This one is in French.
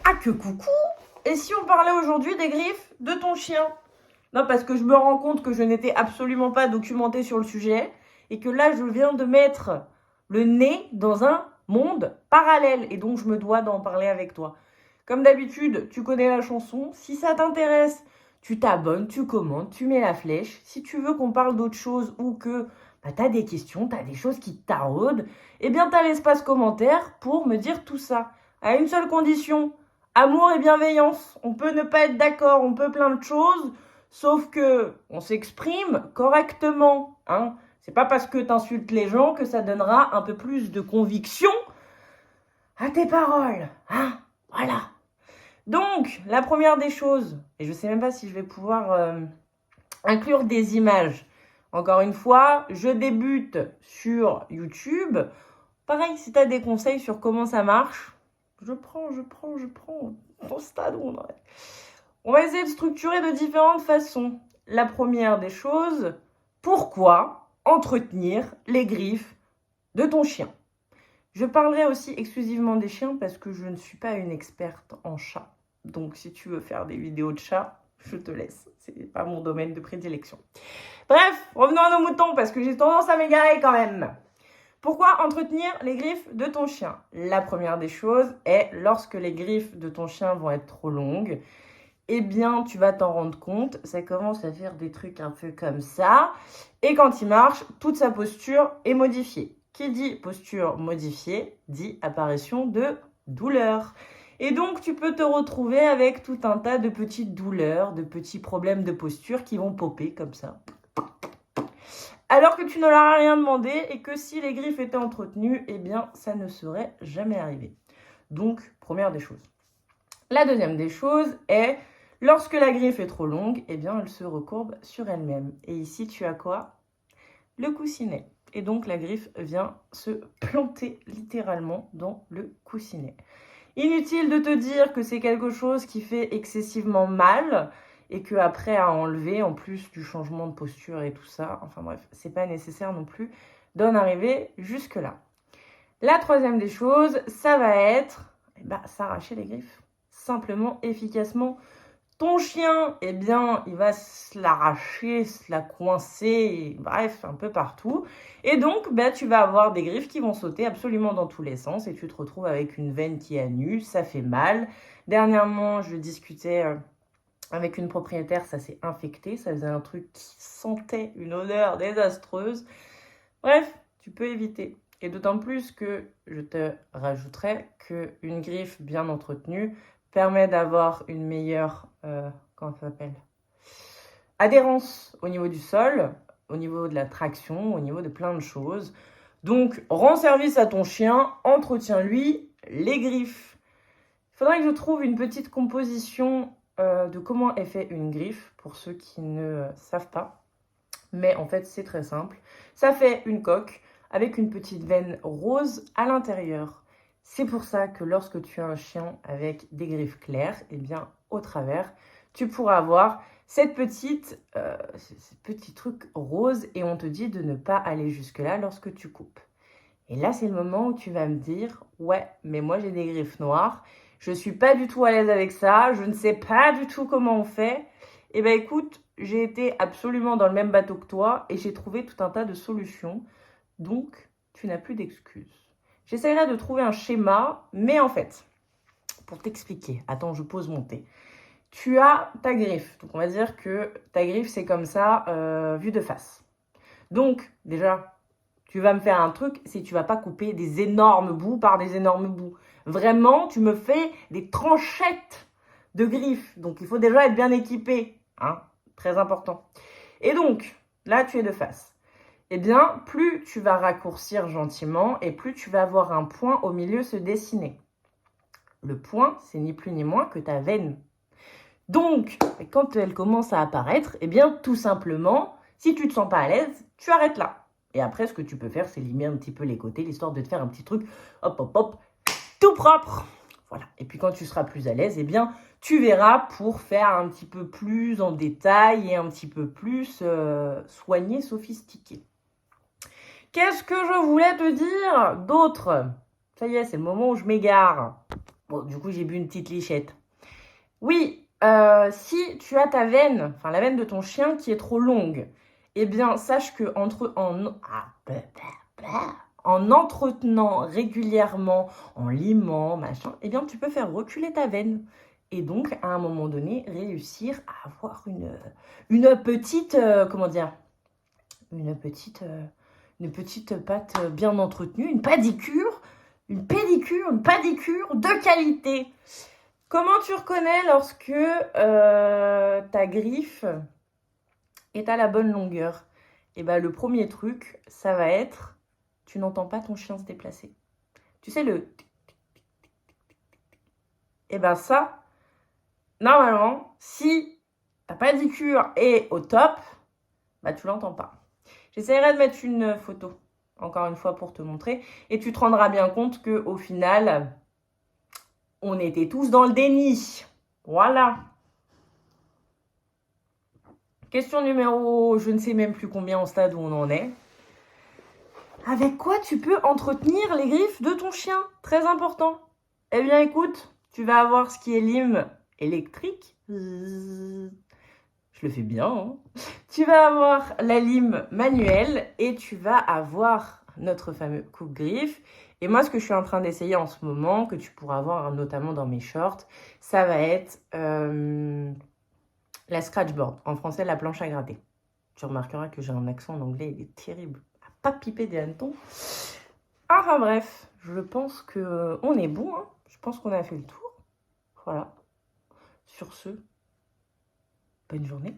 Ah que coucou! Et si on parlait aujourd'hui des griffes de ton chien? Non, parce que je me rends compte que je n'étais absolument pas documentée sur le sujet et que là, je viens de mettre le nez dans un monde parallèle et donc je me dois d'en parler avec toi. Comme d'habitude, tu connais la chanson. Si ça t'intéresse, tu t'abonnes, tu commentes, tu mets la flèche. Si tu veux qu'on parle d'autre chose ou que tu as des questions, tu as des choses qui te taraudent, eh bien, tu as l'espace commentaire pour me dire tout ça. À une seule condition, amour et bienveillance. On peut ne pas être d'accord, on peut plein de choses, sauf que on s'exprime correctement. Hein. C'est pas parce que tu insultes les gens que ça donnera un peu plus de conviction à tes paroles. Hein. Voilà. Donc, la première des choses, et je sais même pas si je vais pouvoir inclure des images. Encore une fois, je débute sur YouTube. Pareil, si tu as des conseils sur comment ça marche, je prends au stade où on en est. On va essayer de structurer de différentes façons. La première des choses, pourquoi entretenir les griffes de ton chien? Je parlerai aussi exclusivement des chiens parce que je ne suis pas une experte en chat. Donc si tu veux faire des vidéos de chat, je te laisse. C'est pas mon domaine de prédilection. Bref, revenons à nos moutons parce que j'ai tendance à m'égarer quand même. Pourquoi entretenir les griffes de ton chien? La première des choses est lorsque les griffes de ton chien vont être trop longues, eh bien, tu vas t'en rendre compte, ça commence à faire des trucs un peu comme ça. Et quand il marche, toute sa posture est modifiée. Qui dit posture modifiée, dit apparition de douleur. Et donc, tu peux te retrouver avec tout un tas de petites douleurs, de petits problèmes de posture qui vont popper comme ça. Alors que tu ne leur as rien demandé et que si les griffes étaient entretenues, eh bien, ça ne serait jamais arrivé. Donc, première des choses. La deuxième des choses est, lorsque la griffe est trop longue, eh bien, elle se recourbe sur elle-même. Et ici, tu as quoi? Le coussinet. Et donc, la griffe vient se planter littéralement dans le coussinet. Inutile de te dire que c'est quelque chose qui fait excessivement mal et que après à enlever, en plus du changement de posture et tout ça, enfin bref, c'est pas nécessaire non plus d'en arriver jusque-là. La troisième des choses, ça va être s'arracher les griffes. Simplement, efficacement. Ton chien, eh bien, il va se l'arracher, se la coincer, bref, un peu partout. Et donc, tu vas avoir des griffes qui vont sauter absolument dans tous les sens et tu te retrouves avec une veine qui annule, ça fait mal. Dernièrement, je discutais avec une propriétaire, ça s'est infecté, ça faisait un truc qui sentait une odeur désastreuse. Bref, tu peux éviter. Et d'autant plus que je te rajouterais qu'une griffe bien entretenue permet d'avoir une meilleure comment ça s'appelle, adhérence au niveau du sol, au niveau de la traction, au niveau de plein de choses. Donc, rends service à ton chien, entretiens-lui les griffes. Il faudrait que je trouve une petite composition de comment est fait une griffe, pour ceux qui ne savent pas. Mais en fait, c'est très simple. Ça fait une coque avec une petite veine rose à l'intérieur. C'est pour ça que lorsque tu as un chien avec des griffes claires, eh bien, au travers, tu pourras avoir ce petit truc rose et on te dit de ne pas aller jusque-là lorsque tu coupes. Et là, c'est le moment où tu vas me dire, ouais, mais moi j'ai des griffes noires, je ne suis pas du tout à l'aise avec ça, je ne sais pas du tout comment on fait. Eh bien écoute, j'ai été absolument dans le même bateau que toi et j'ai trouvé tout un tas de solutions. Donc, tu n'as plus d'excuses. J'essaierai de trouver un schéma, mais en fait, pour t'expliquer, attends, je pose mon thé. Tu as ta griffe. Donc, on va dire que ta griffe, c'est comme ça, vue de face. Donc, déjà, tu vas me faire un truc, c'est que tu vas pas couper des énormes bouts par des énormes bouts. Vraiment, tu me fais des tranchettes de griffes. Donc, il faut déjà être bien équipé. Hein, très important. Et donc, là, tu es de face. Eh bien, plus tu vas raccourcir gentiment et plus tu vas avoir un point au milieu se dessiner. Le point, c'est ni plus ni moins que ta veine. Donc, quand elle commence à apparaître, eh bien, tout simplement, si tu ne te sens pas à l'aise, tu arrêtes là. Et après, ce que tu peux faire, c'est limer un petit peu les côtés, l'histoire de te faire un petit truc, hop, hop, hop, tout propre. Voilà. Et puis, quand tu seras plus à l'aise, eh bien, tu verras pour faire un petit peu plus en détail et un petit peu plus soigné, sophistiqué. Qu'est-ce que je voulais te dire d'autre? Ça y est, c'est le moment où je m'égare. Bon, du coup, j'ai bu une petite lichette. Oui, si tu as ta veine, enfin la veine de ton chien qui est trop longue, eh bien, sache que en entretenant régulièrement, en limant, machin, eh bien, tu peux faire reculer ta veine. Et donc, à un moment donné, réussir à avoir une petite, comment dire, une petite patte bien entretenue, une pédicure, une padicure de qualité. Comment tu reconnais lorsque ta griffe est à la bonne longueur? Et ben, le premier truc, ça va être, tu n'entends pas ton chien se déplacer. Tu sais, et ben ça, normalement, si ta padicure est au top, bah tu l'entends pas. J'essaierai de mettre une photo, encore une fois, pour te montrer. Et tu te rendras bien compte qu'au final, on était tous dans le déni. Voilà. Question numéro, je ne sais même plus combien au stade où on en est. Avec quoi tu peux entretenir les griffes de ton chien? Très important. Eh bien, écoute, tu vas avoir ce qui est lime électrique. Je le fais bien, hein. Tu vas avoir la lime manuelle et tu vas avoir notre fameux coupe-griffe. Et moi, ce que je suis en train d'essayer en ce moment, que tu pourras voir notamment dans mes shorts, ça va être la scratchboard. En français, la planche à gratter. Tu remarqueras que j'ai un accent en anglais, il est terrible. À pas piper des hannetons. Enfin bref, je pense qu'on est bon, hein. Je pense qu'on a fait le tour. Voilà. Sur ce, bonne journée.